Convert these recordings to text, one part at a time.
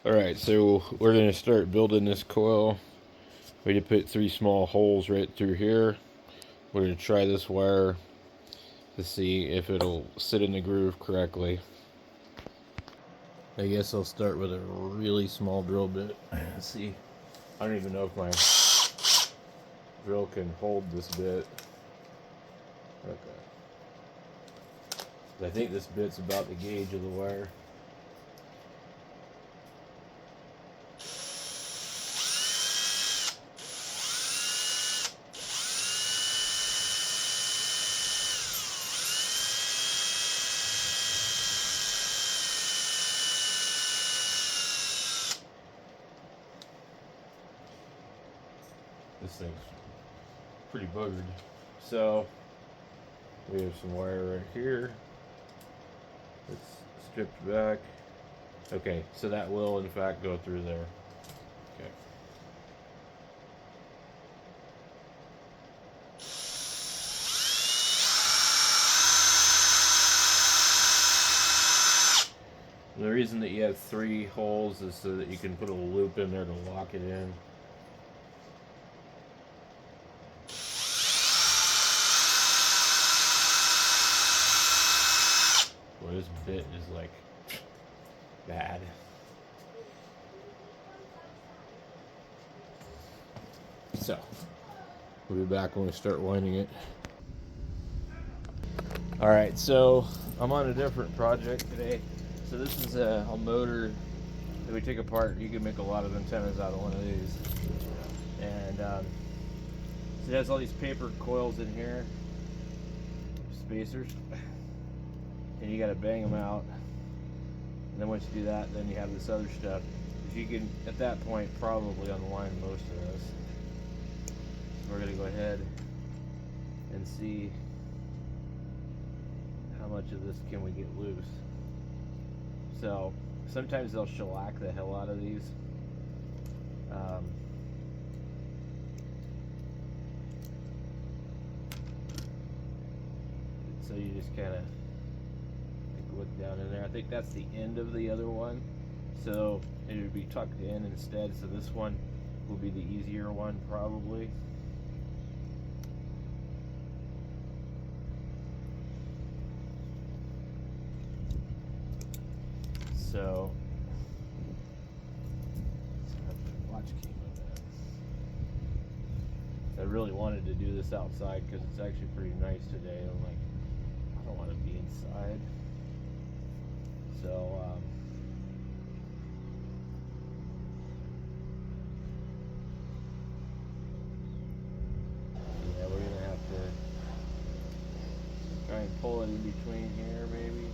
Alright, so we're going to start building this coil. We need to put 3 small holes right through here. We're going to try this wire to see if it'll sit in the groove correctly. I guess I'll start with a really small drill bit. Let's see. I don't even know if my drill can hold this bit. Okay. I think this bit's about the gauge of the wire. This thing's pretty buggered. So we have some wire right here. It's stripped back. Okay, so that will in fact go through there. Okay. And the reason that you have 3 holes is so that you can put a loop in there to lock it in. Boy, this bit is like bad. So, we'll be back when we start winding it. Alright, so I'm on a different project today. So this is a motor that we take apart. You can make a lot of antennas out of one of these. And so it has all these paper coils in here, spacers, and you gotta bang them out. And then once you do that, then you have this other stuff. You can, at that point, probably unwind most of this. So we're gonna go ahead and see how much of this can we get loose. So sometimes they'll shellac the hell out of these. So you just kind of look down in there. I think that's the end of the other one, so it would be tucked in instead. So this one will be the easier one probably. So watch came with that. I really wanted to do this outside because it's actually pretty nice today. I'm like, I don't want to be inside. So yeah, we're gonna have to try and pull it in between here maybe.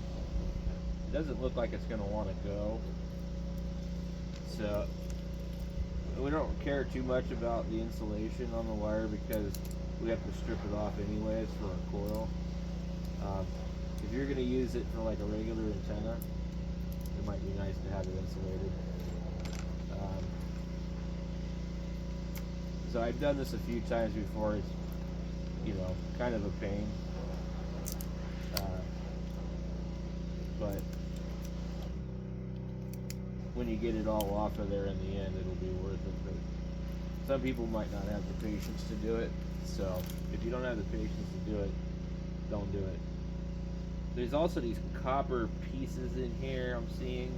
It doesn't look like it's going to want to go, so we don't care too much about the insulation on the wire because we have to strip it off anyways for our coil. If you're going to use it for like a regular antenna, it might be nice to have it insulated. So I've done this a few times before. It's, you know, kind of a pain, but when you get it all off of there in the end, it'll be worth it. But some people might not have the patience to do it, so if you don't have the patience to do it, don't do it. There's also these copper pieces in here I'm seeing,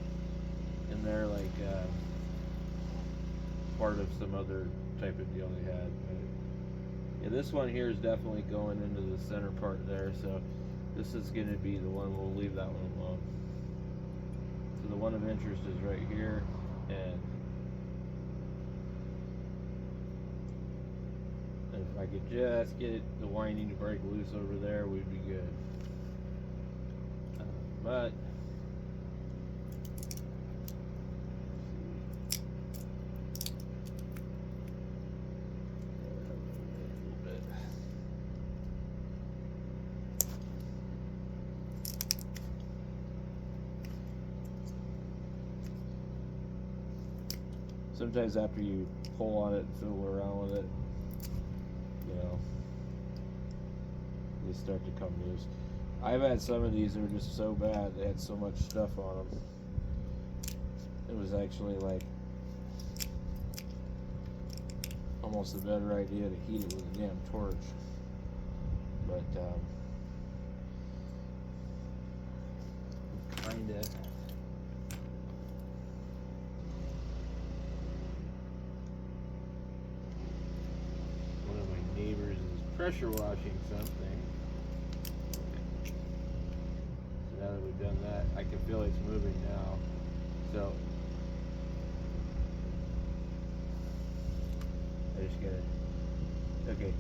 and they're like part of some other type of deal they had. But yeah, this one here is definitely going into the center part there, so this is going to be the one. We'll leave that one alone. So the one of interest is right here, and if I could just get the winding to break loose over there, we'd be good. But sometimes after you pull on it and fiddle around with it, you know, they start to come loose. I've had some of these that were just so bad, they had so much stuff on them. it was actually like almost a better idea to heat it with a damn torch. But kinda. One of my neighbors is pressure washing something. So now that we've done that, I can feel it's moving now. So I just gotta. Okay.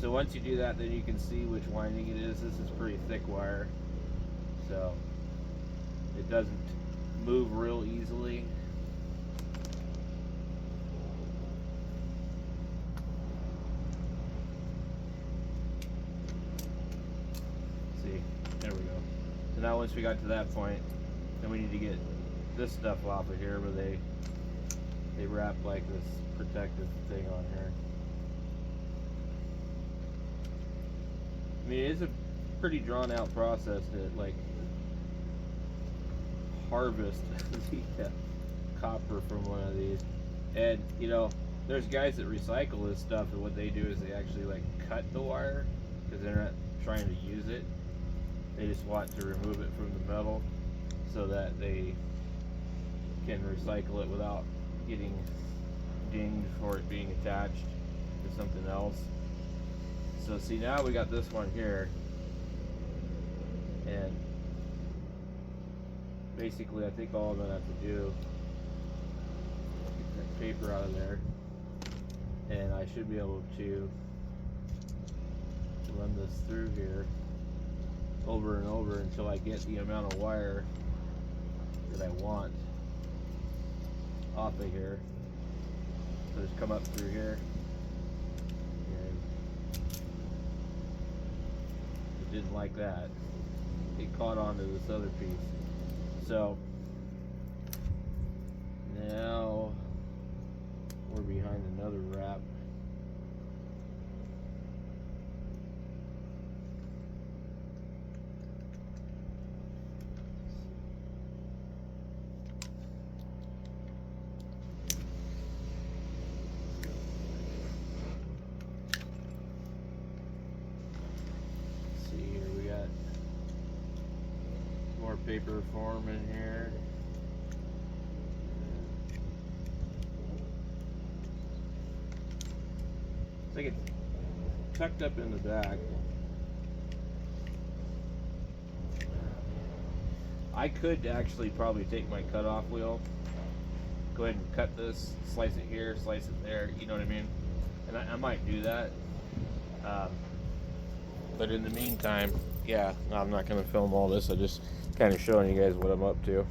So once you do that, then you can see which winding it is. This is pretty thick wire, so it doesn't move real easily. See, there we go. So now once we got to that point, then we need to get this stuff off of here where they wrap like this protective thing on here. I mean, it is a pretty drawn out process to like harvest the copper from one of these. And you know, there's guys that recycle this stuff, and what they do is they actually like cut the wire because they're not trying to use it. They just want to remove it from the metal so that they can recycle it without getting dinged for it being attached to something else. So see, now we got this one here, and basically I think all I'm gonna have to do is get that paper out of there, and I should be able to run this through here over and over until I get the amount of wire that I want off of here. So just come up through here. Didn't like that. It caught onto this other piece. So now we're behind another wrap. More paper form in here. It's like it's tucked up in the back. I could actually probably take my cutoff wheel, go ahead and cut this, slice it here, slice it there, you know what I mean? And I might do that. But in the meantime, yeah, no, I'm not going to film all this. I'm just kind of showing you guys what I'm up to.